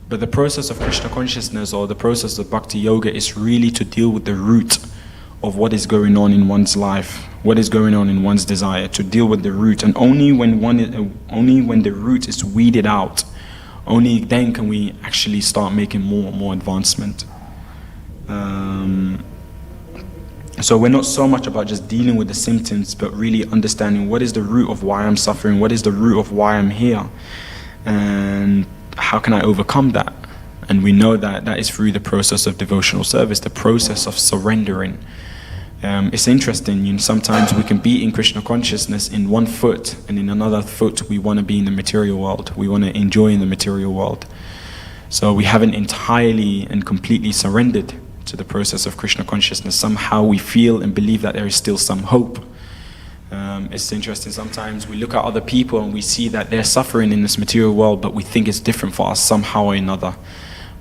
But the process of Krishna consciousness or the process of Bhakti Yoga is really to deal with the root of what is going on in one's life, what is going on in one's desire, to deal with the root. And only when the root is weeded out, only then can we actually start making more and more advancement. So we're not so much about just dealing with the symptoms, but really understanding what is the root of why I'm suffering, what is the root of why I'm here, and how can I overcome that? And we know that that is through the process of devotional service, the process of surrendering. It's interesting, sometimes we can be in Krishna consciousness in one foot, and in another foot we want to be in the material world. We want to enjoy in the material world. So we haven't entirely and completely surrendered to the process of Krishna consciousness. Somehow we feel and believe that there is still some hope. It's interesting, sometimes we look at other people and we see that they're suffering in this material world, but we think it's different for us somehow or another.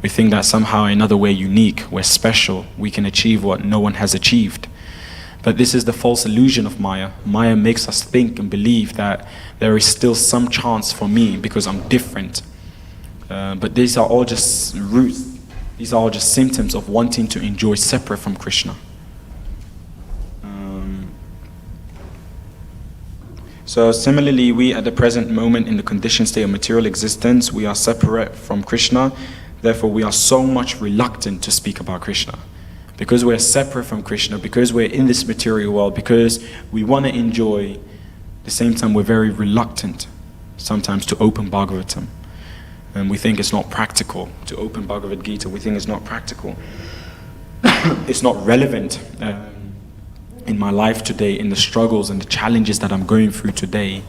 We think that somehow or another we're unique, we're special, we can achieve what no one has achieved. But this is the false illusion of Maya. Maya makes us think and believe that there is still some chance for me because I'm different. But these are all just roots. These are all just symptoms of wanting to enjoy separate from Krishna. So similarly, we at the present moment in the conditioned state of material existence, we are separate from Krishna. Therefore, we are so much reluctant to speak about Krishna. Because we're separate from Krishna, because we're in this material world, because we want to enjoy, at the same time we're very reluctant sometimes to open Bhagavatam. And we think it's not practical to open Bhagavad Gita. We think it's not practical. It's not relevant in my life today, in the struggles and the challenges that I'm going through today.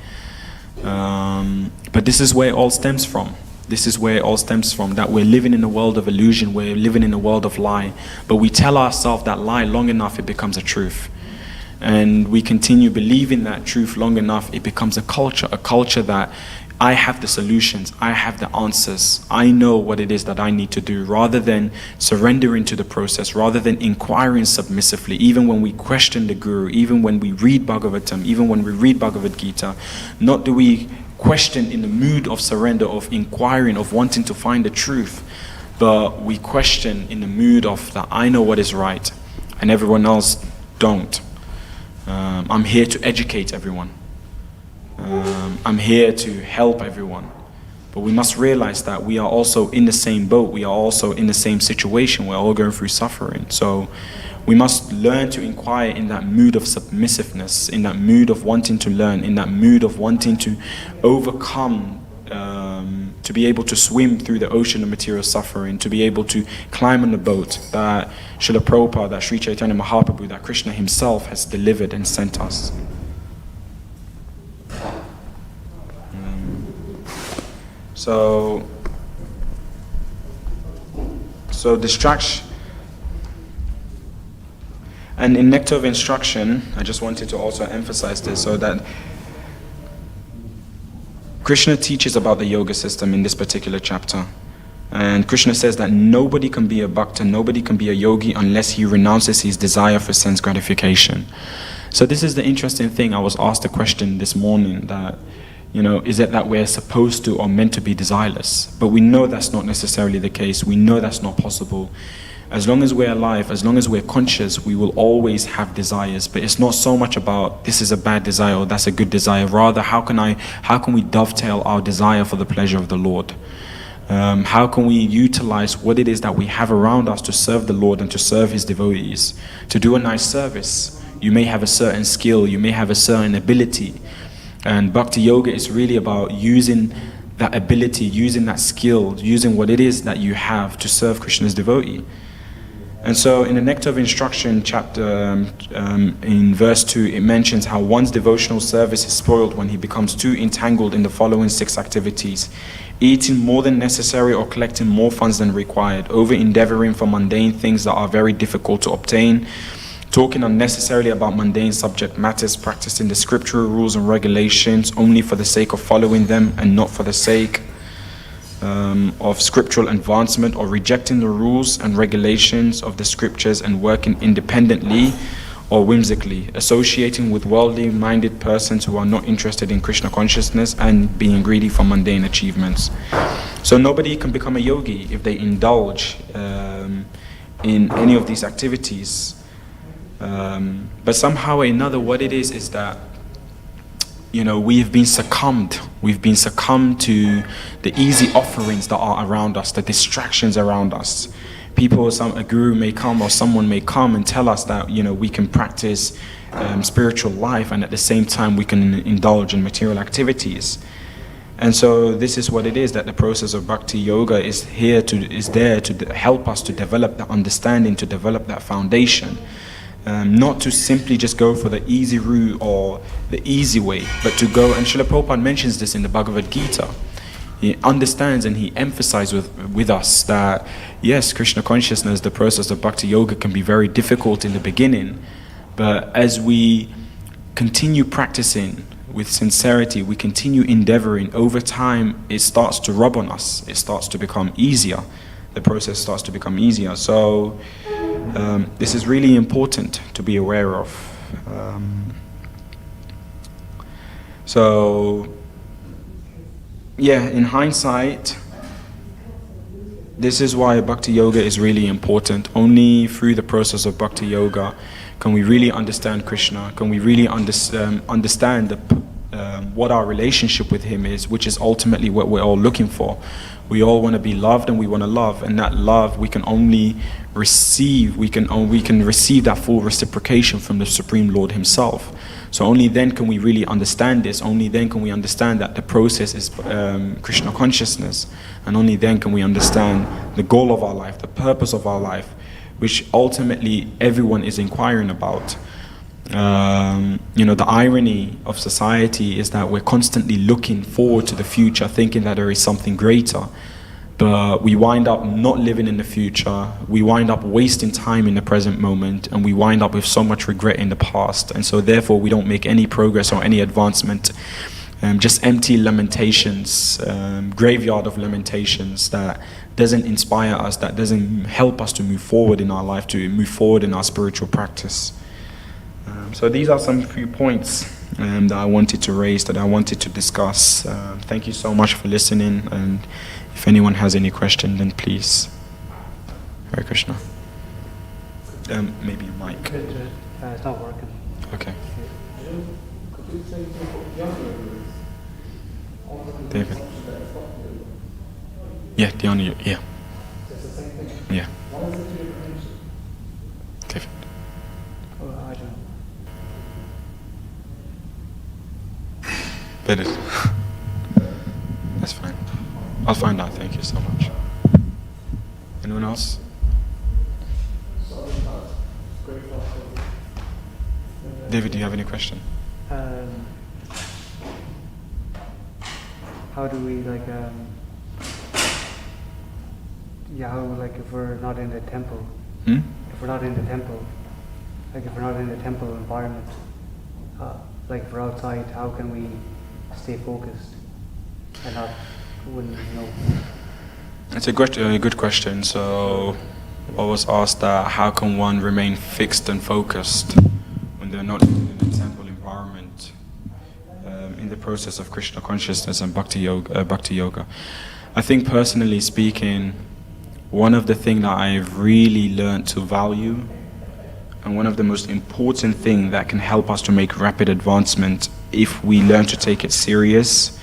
But this is where it all stems from. This is where it all stems from, that we're living in a world of illusion, we're living in a world of lie. But we tell ourselves that lie long enough, it becomes a truth. And we continue believing that truth long enough, it becomes a culture that I have the solutions, I have the answers, I know what it is that I need to do, rather than surrendering to the process, rather than inquiring submissively, even when we question the Guru, even when we read Bhagavatam, even when we read Bhagavad Gita, not do we question in the mood of surrender, of inquiring, of wanting to find the truth. but we question in the mood of that I know what is right and everyone else don't. I'm here to educate everyone. I'm here to help everyone. But we must realize that we are also in the same boat. We are also in the same situation. We're all going through suffering. So we must learn to inquire in that mood of submissiveness, in that mood of wanting to learn, in that mood of wanting to overcome, to be able to swim through the ocean of material suffering, to be able to climb on the boat that Srila Prabhupada, that Sri Chaitanya Mahaprabhu, that Krishna himself has delivered and sent us. So distraction. And in Nectar of Instruction, I just wanted to also emphasize this, so that Krishna teaches about the yoga system in this particular chapter. And Krishna says that nobody can be a bhakta, nobody can be a yogi unless he renounces his desire for sense gratification. So this is the interesting thing. I was asked a question this morning that, is it that we're supposed to or meant to be desireless? But we know that's not necessarily the case. We know that's not possible. As long as we're alive, as long as we're conscious, we will always have desires. But it's not so much about this is a bad desire or that's a good desire. Rather, how can we dovetail our desire for the pleasure of the Lord? How can we utilize what it is that we have around us to serve the Lord and to serve His devotees? To do a nice service. You may have a certain skill, you may have a certain ability. And Bhakti Yoga is really about using that ability, using that skill, using what it is that you have to serve Krishna's devotee. And so in the Nectar of Instruction chapter, in verse 2, it mentions how one's devotional service is spoiled when he becomes too entangled in the following 6 activities: eating more than necessary or collecting more funds than required, over-endeavoring for mundane things that are very difficult to obtain, talking unnecessarily about mundane subject matters, practicing the scriptural rules and regulations only for the sake of following them and not for the sake of scriptural advancement, or rejecting the rules and regulations of the scriptures and working independently or whimsically, associating with worldly minded persons who are not interested in Krishna consciousness, and being greedy for mundane achievements. So nobody can become a yogi if they indulge in any of these activities. But somehow or another, what it is that we've been succumbed to the easy offerings that are around us, the distractions around us. A guru may come or someone may come and tell us that we can practice spiritual life, and at the same time we can indulge in material activities. And so this is what it is, that the process of Bhakti Yoga is there to help us to develop that understanding, to develop that foundation. Not to simply just go for the easy route or the easy way, but to go, and Srila Prabhupada mentions this in the Bhagavad Gita. He understands and he emphasizes with us that, yes, Krishna consciousness, the process of Bhakti Yoga can be very difficult in the beginning, but as we continue practicing with sincerity, we continue endeavoring, over time it starts to rub on us, it starts to become easier. The process starts to become easier. So this is really important to be aware of. In hindsight, this is why Bhakti Yoga is really important. Only through the process of Bhakti Yoga can we really understand Krishna, can we really understand what our relationship with Him is, which is ultimately what we're all looking for. We all want to be loved and we want to love, and that love we can only receive, we can receive that full reciprocation from the Supreme Lord Himself. So only then can we really understand this, only then can we understand that the process is Krishna consciousness, and only then can we understand the goal of our life, the purpose of our life, which ultimately everyone is inquiring about. The irony of society is that we're constantly looking forward to the future, thinking that there is something greater, but we wind up not living in the future, we wind up wasting time in the present moment, and we wind up with so much regret in the past, and so therefore we don't make any progress or any advancement. Just empty lamentations, graveyard of lamentations that doesn't inspire us, that doesn't help us to move forward in our life, to move forward in our spiritual practice. So these are some few points that I wanted to raise, that I wanted to discuss. Thank you so much for listening, and if anyone has any question, then please. Hare Krishna. Maybe a mic. It's not working. Okay. David. Yeah, the only, yeah. Yeah. David. I don't know. That is. That's fine. I'll find out. Thank you so much. Anyone else? David, do you have any question? How do we if we're not in the temple, if we're not in the temple, if we're not in the temple environment, if we're outside, how can we stay focused and not, It's a good question. So I was asked how can one remain fixed and focused when they're not in the temple environment, in the process of Krishna consciousness and Bhakti Yoga. I think personally speaking, one of the things that I've really learned to value, and one of the most important things that can help us to make rapid advancement if we learn to take it serious,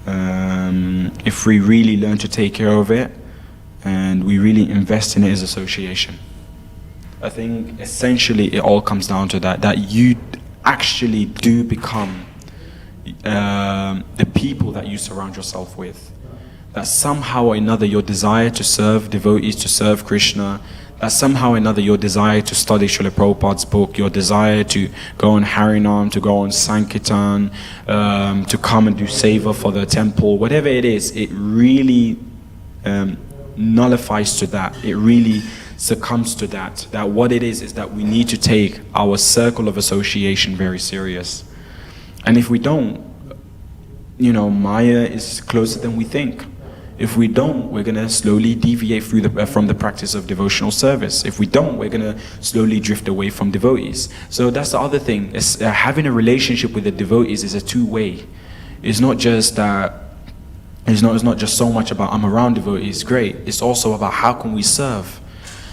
if we really learn to take care of it, and we really invest in it, is association. I think essentially it all comes down to that you actually do become the people that you surround yourself with. That somehow or another your desire to serve devotees, to serve Krishna, that somehow or another your desire to study Srila Prabhupada's book, your desire to go on Harinam, to go on Sankirtan, to come and do seva for the temple, whatever it is, it really nullifies to that. It really succumbs to that. That what it is that we need to take our circle of association very serious. And if we don't, Maya is closer than we think. If we don't, we're going to slowly deviate from the practice of devotional service. If we don't, we're going to slowly drift away from devotees. So that's the other thing. Having a relationship with the devotees is a two-way. It's not just it's not just so much about I'm around devotees, great. It's also about how can we serve?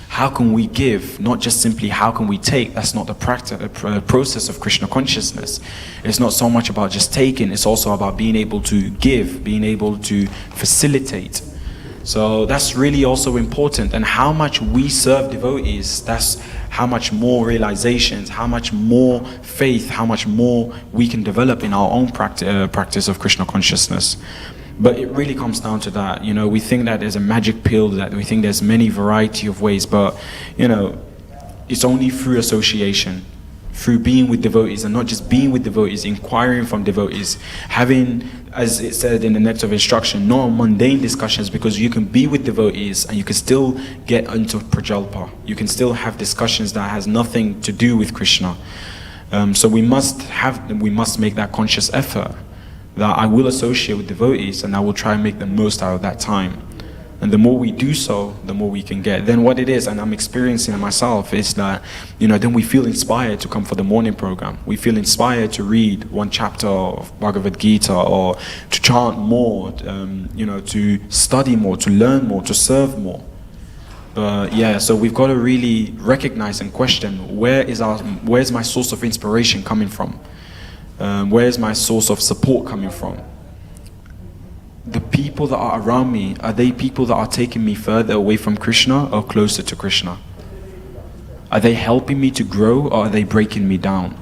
How can we give? Not just simply how can we take. That's not the process of Krishna consciousness. It's not so much about just taking. It's also about being able to give, being able to facilitate. So that's really also important. And how much we serve devotees, that's how much more realizations, how much more faith, how much more we can develop in our own practice of Krishna consciousness. But it really comes down to that. We think that there's a magic pill, that we think there's many variety of ways, but it's only through association, through being with devotees, and not just being with devotees, inquiring from devotees, having, as it said in the Nectar of Instruction, not mundane discussions, because you can be with devotees and you can still get into prajalpa. You can still have discussions that has nothing to do with Krishna. So we must make that conscious effort, that I will associate with devotees and I will try and make the most out of that time. And the more we do so, the more we can get. Then what it is, and I'm experiencing it myself, is that, then we feel inspired to come for the morning program. We feel inspired to read one chapter of Bhagavad Gita, or to chant more, to study more, to learn more, to serve more. But so we've got to really recognize and question, where's my source of inspiration coming from? Where's my source of support coming from? The people that are around me, are they people that are taking me further away from Krishna or closer to Krishna? Are they helping me to grow, or are they breaking me down?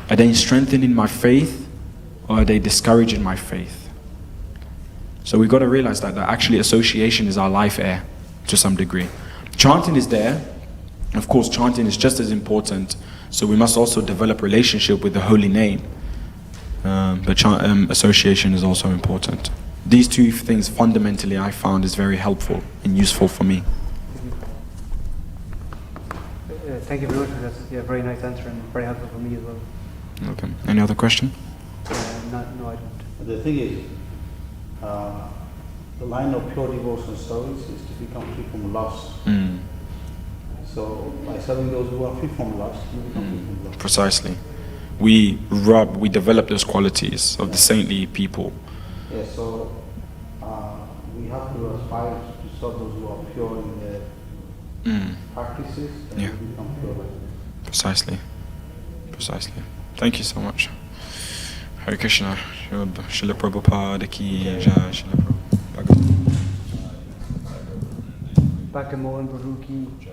Are they strengthening my faith, or are they discouraging my faith? So we've got to realize that actually association is our life air to some degree. Chanting is there. Of course, chanting is just as important. So we must also develop relationship with the holy name. But association is also important. These two things fundamentally I found is very helpful and useful for me. Thank you very much for this. Very nice answer and very helpful for me as well. Okay. Any other question? No, I don't. The thing is, the line of pure devotion service is to become free from lust. So by serving those who are free from lust, you become free from lust. Precisely. We develop those qualities of the saintly people. Yeah, so we have to aspire to serve those who are pure in their practices, then Yeah. you become pure like Precisely. Thank you so much. Hare Krishna. Srila Prabhupada ki jai. Srila Prabhupada. Bhakti Mohan Prabhu ki jai.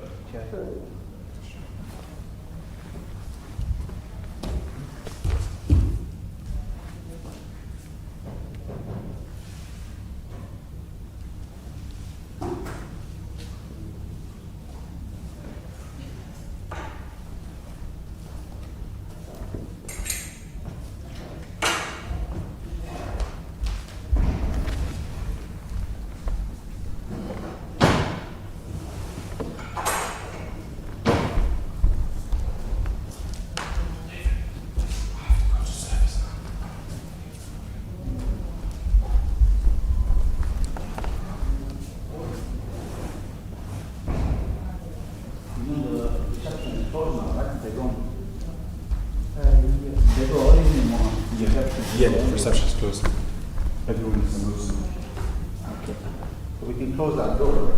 Yeah, the reception's closed. Everyone's closed. Okay. So we can close that door.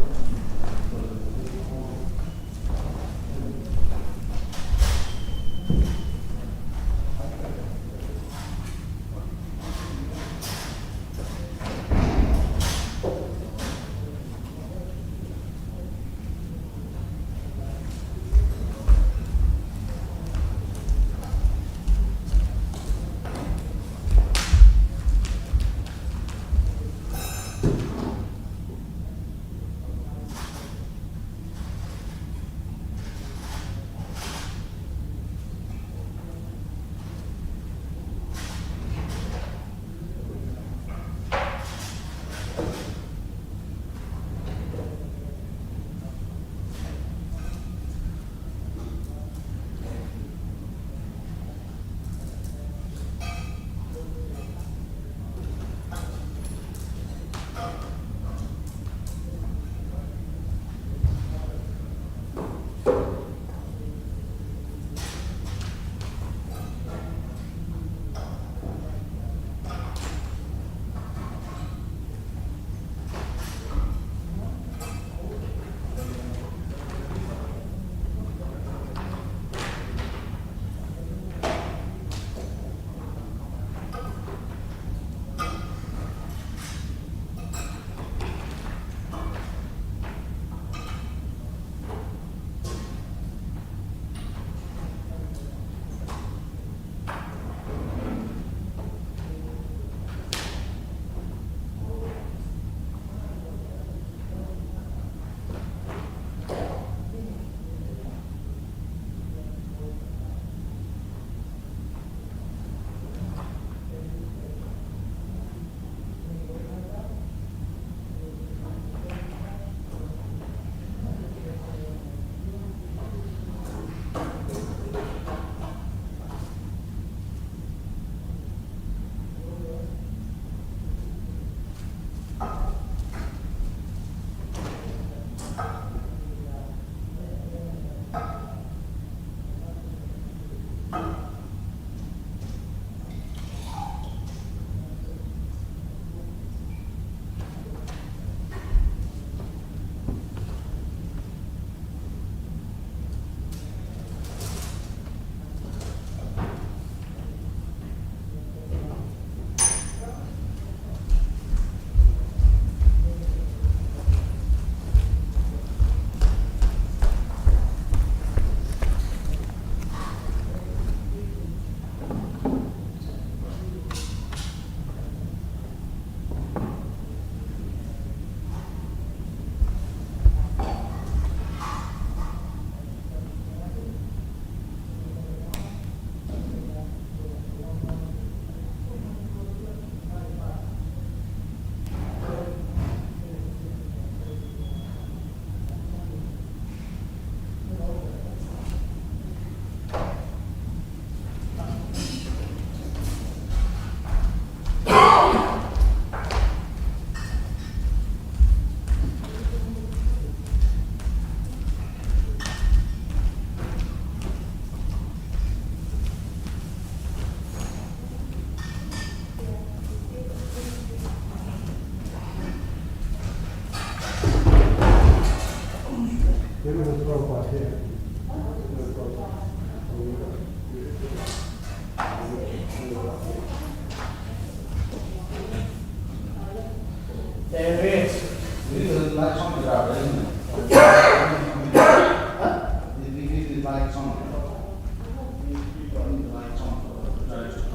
keep the lights on for those